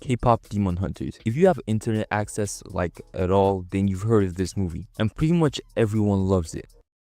K-Pop Demon Hunters. If you have internet access like at all, then you've heard of this movie, and pretty much everyone loves it.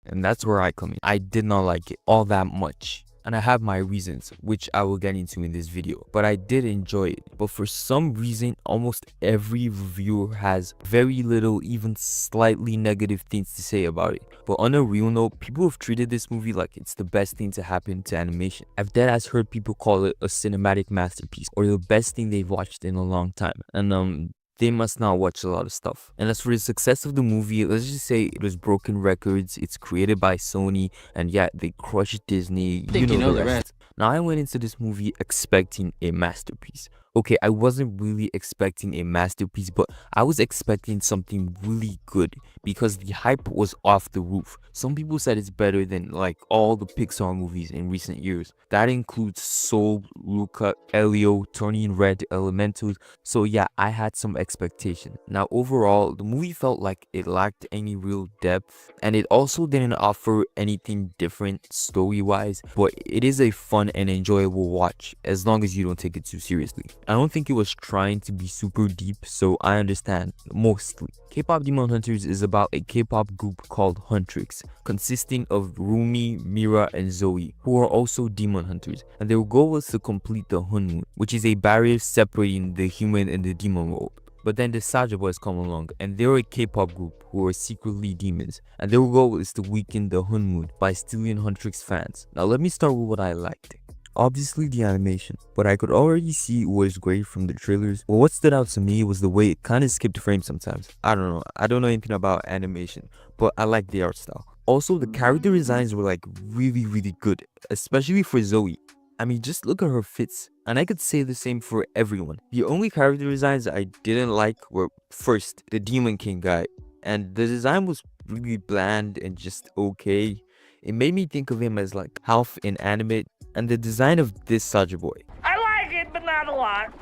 And that's where I come in. I did not like it all that much, and I have my reasons, which I will get into in this video, but I did enjoy it. But for some reason, almost every reviewer has very little, even slightly negative things to say about it. But on a real note, people have treated this movie like it's the best thing to happen to animation. I've deadass heard people call it a cinematic masterpiece, or the best thing they've watched in a long time. And they must not watch a lot of stuff. And as for the success of the movie, let's just say it was broken records. It's created by Sony, and yeah, they crushed Disney. You know the rest. Now, I went into this movie expecting a masterpiece. Okay, I wasn't really expecting a masterpiece, but I was expecting something really good because the hype was off the roof. Some people said it's better than like all the Pixar movies in recent years. That includes Soul, Luca, Elio, Turning Red, Elementals. So yeah, I had some expectation. Now overall, the movie felt like it lacked any real depth, and it also didn't offer anything different story-wise, but it is a fun and enjoyable watch as long as you don't take it too seriously. I don't think it was trying to be super deep, so I understand mostly. K-Pop Demon Hunters is about a K-pop group called Huntrix, consisting of Rumi, Mira, and Zoe, who are also demon hunters, and their goal was to complete the Hunmoon, which is a barrier separating the human and the demon world. But then the Saja Boys come along, and they're a K-pop group who are secretly demons, and their goal is to weaken the Hunmoon by stealing Huntrix fans. Now let me start with what I liked. Obviously the animation, but I could already see it was great from the trailers. But what stood out to me was the way it kind of skipped frames sometimes. I don't know anything about animation, but I like the art style. Also, the character designs were like really good, especially for Zoe. I mean, just look at her fits, and I could say the same for everyone. The only character designs I didn't like were first, the Demon King guy, and the design was really bland and just okay. It made me think of him as like half inanimate, and the design of this Saja boy. I like it, but not a lot.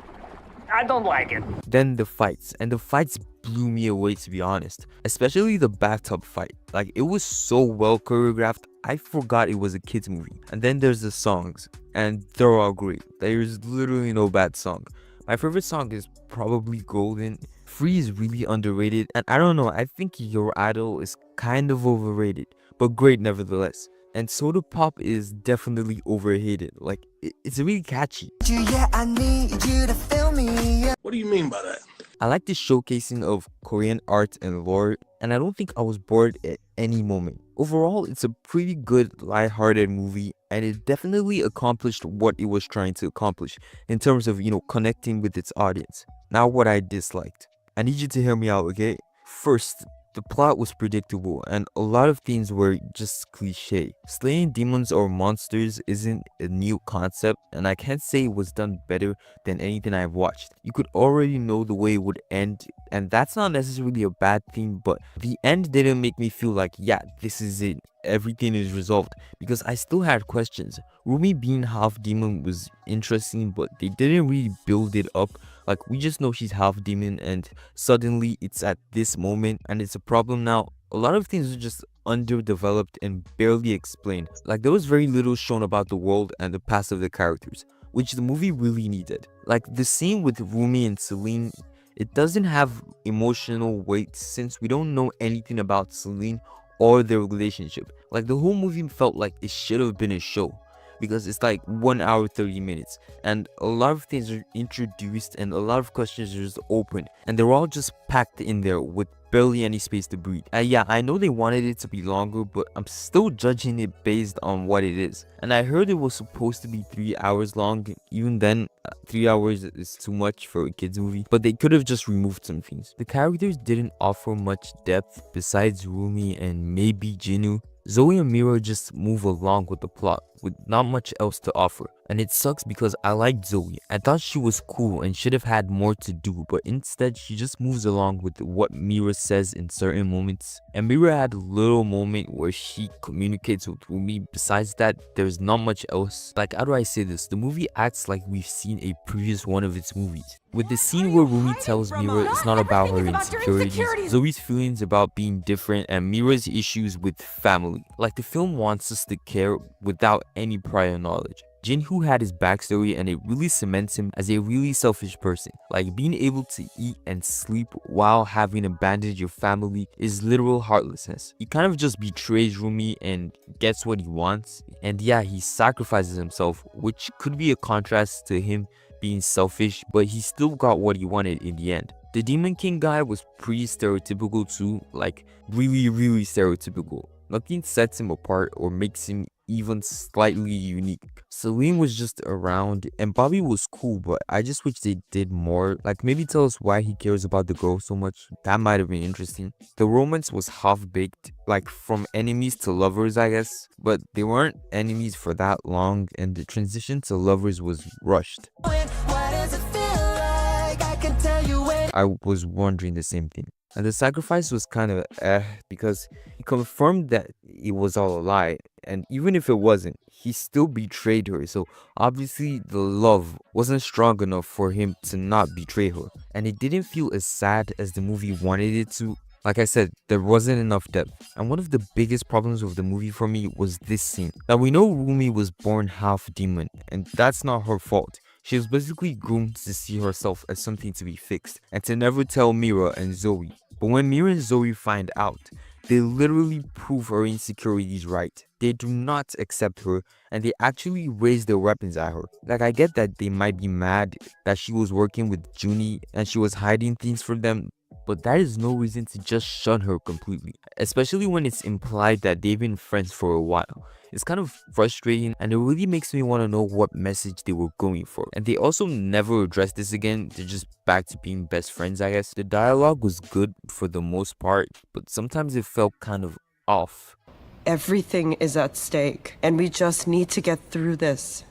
I don't like it. Then the fights, and the fights blew me away, to be honest. Especially the bathtub fight. Like, it was so well choreographed, I forgot it was a kids movie. And then there's the songs, and they're all great. There's literally no bad song. My favorite song is probably Golden. Free is really underrated, and I don't know, I think Your Idol is kind of overrated, but great nevertheless. And Soda Pop is definitely overhated. Like, it's really catchy. Yeah, I need you to feel me. What do you mean by that? I like the showcasing of Korean art and lore, and I don't think I was bored at any moment. Overall, it's a pretty good, lighthearted movie, and it definitely accomplished what it was trying to accomplish in terms of, connecting with its audience. Now, what I disliked. I need you to hear me out, okay? First, the plot was predictable, and a lot of things were just cliche. Slaying demons or monsters isn't a new concept, and I can't say it was done better than anything I've watched. You could already know the way it would end, and that's not necessarily a bad thing, but the end didn't make me feel like, yeah, this is it, everything is resolved, because I still had questions. Rumi being half demon was interesting, but they didn't really build it up. Like, we just know she's half demon, and suddenly it's at this moment, and it's a problem now. A lot of things are just underdeveloped and barely explained. Like, there was very little shown about the world and the past of the characters, which the movie really needed. Like, the scene with Rumi and Celine, it doesn't have emotional weight since we don't know anything about Celine or their relationship. Like, the whole movie felt like it should have been a show, because it's like 1 hour 30 minutes, and a lot of things are introduced and a lot of questions are just open, and they're all just packed in there with barely any space to breathe. And yeah, I know they wanted it to be longer, but I'm still judging it based on what it is. And I heard it was supposed to be 3 hours long. Even then, 3 hours is too much for a kids movie, but they could have just removed some things. The characters didn't offer much depth besides Rumi and maybe Jinu. Zoe and Mira just move along with the plot, with not much else to offer. And it sucks because I liked Zoe. I thought she was cool and should have had more to do, but instead she just moves along with what Mira says in certain moments. And Mira had a little moment where she communicates with Rumi. Besides that, there's not much else. Like, how do I say this? The movie acts like we've seen a previous one of its movies. With the scene where Rumi tells Mira it's not about her insecurities, Zoe's feelings about being different, and Mira's issues with family. Like, the film wants us to care without any prior knowledge. Jinhoo had his backstory and it really cements him as a really selfish person. Like being able to eat and sleep while having abandoned your family is literal heartlessness. He kind of just betrays Rumi and gets what he wants, and yeah, he sacrifices himself, which could be a contrast to him being selfish, but he still got what he wanted in the end. The Demon King guy was pretty stereotypical too, like really stereotypical. Nothing sets him apart or makes him even slightly unique. Celine was just around and Bobby was cool, but I just wish they did more. Like maybe tell us why he cares about the girl so much. That might have been interesting. The romance was half-baked, like from enemies to lovers, I guess, but they weren't enemies for that long and the transition to lovers was rushed. What does it feel like? I can tell you when. I was wondering the same thing. And the sacrifice was kind of because he confirmed that it was all a lie. And even if it wasn't, he still betrayed her. So obviously the love wasn't strong enough for him to not betray her. And it didn't feel as sad as the movie wanted it to. Like I said, there wasn't enough depth. And one of the biggest problems with the movie for me was this scene. Now we know Rumi was born half demon, and that's not her fault. She was basically groomed to see herself as something to be fixed and to never tell Mira and Zoe. But when Mira and Zoe find out, they literally prove her insecurities right. They do not accept her and they actually raise their weapons at her. Like I get that they might be mad that she was working with Junie and she was hiding things from them, but that is no reason to just shun her completely, especially when it's implied that they've been friends for a while. It's kind of frustrating and it really makes me want to know what message they were going for. And they also never addressed this again. They're just back to being best friends, I guess. The dialogue was good for the most part, but sometimes it felt kind of off. Everything is at stake, and we just need to get through this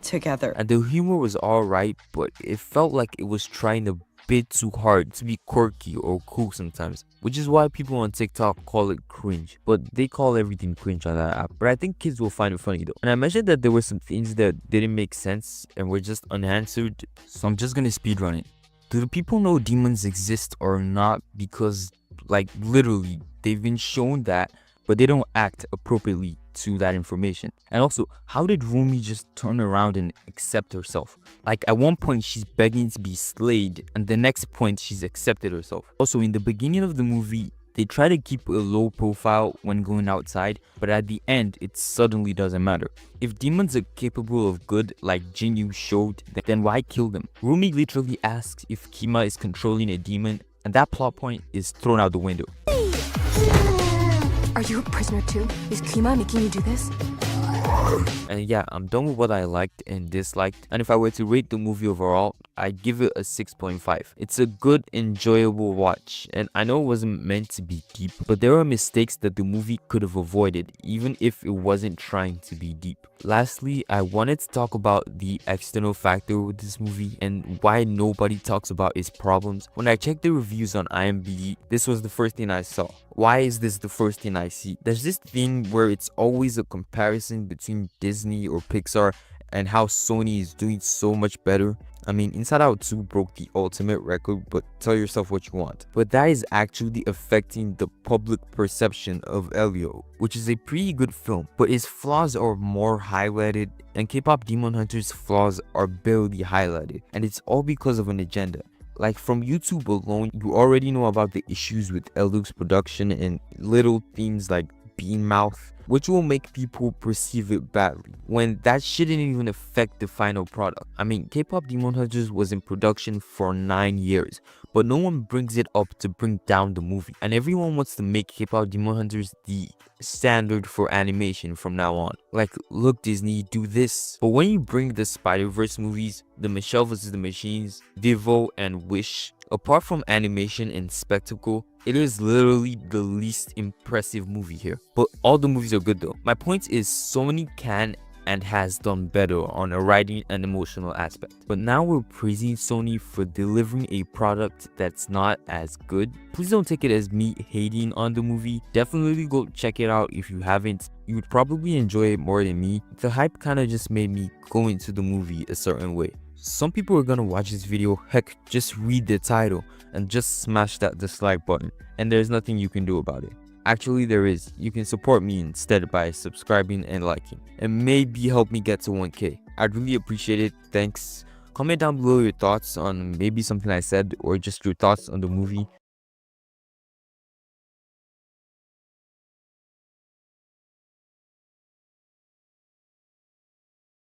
together. And the humor was alright, but it felt like it was trying a bit too hard to be quirky or cool sometimes, which is why people on TikTok call it cringe. But they call everything cringe on that app. But I think kids will find it funny though. And I mentioned that there were some things that didn't make sense and were just unanswered, so I'm just gonna speedrun it. Do the people know demons exist or not? Because like literally they've been shown that, but they don't act appropriately to that information. And also, how did Rumi just turn around and accept herself? Like at one point she's begging to be slayed and the next point she's accepted herself. Also, in the beginning of the movie, they try to keep a low profile when going outside, but at the end it suddenly doesn't matter. If demons are capable of good like Jinyu showed, then why kill them? Rumi literally asks if Kima is controlling a demon, and that plot point is thrown out the window. Are you a prisoner too? Is Kima making you do this? And yeah, I'm done with what I liked and disliked. And if I were to rate the movie overall, I'd give it a 6.5. It's a good, enjoyable watch. And I know it wasn't meant to be deep, but there are mistakes that the movie could have avoided, even if it wasn't trying to be deep. Lastly, I wanted to talk about the external factor with this movie and why nobody talks about its problems. When I checked the reviews on IMDb, this was the first thing I saw. Why is this the first thing I see? There's this thing where it's always a comparison between Disney or Pixar and how Sony is doing so much better. I mean, Inside Out 2 broke the ultimate record, but tell yourself what you want. But that is actually affecting the public perception of Elio, which is a pretty good film, but its flaws are more highlighted, and K-Pop Demon Hunters' flaws are barely highlighted, and it's all because of an agenda. Like from YouTube alone, you already know about the issues with Elio's production and little things like bean mouth, which will make people perceive it badly when that shouldn't even affect the final product. I mean, K-Pop Demon Hunters was in production for 9 years, but no one brings it up to bring down the movie, and everyone wants to make K-Pop Demon Hunters the standard for animation from now on. Like, look Disney, do this. But when you bring the Spider-Verse movies, the Michelle vs. the Machines, Vivo, and Wish, apart from animation and spectacle, it is literally the least impressive movie here. But all the movies are good though. My point is, Sony can and has done better on a writing and emotional aspect. But now we're praising Sony for delivering a product that's not as good. Please don't take it as me hating on the movie. Definitely go check it out if you haven't. You would probably enjoy it more than me. The hype kind of just made me go into the movie a certain way. Some people are gonna watch this video, heck, just read the title and just smash that dislike button, and there's nothing you can do about it. Actually, there is. You can support me instead by subscribing and liking, and maybe help me get to 1K. I'd really appreciate it. Thanks. Comment down below your thoughts on maybe something I said or just your thoughts on the movie.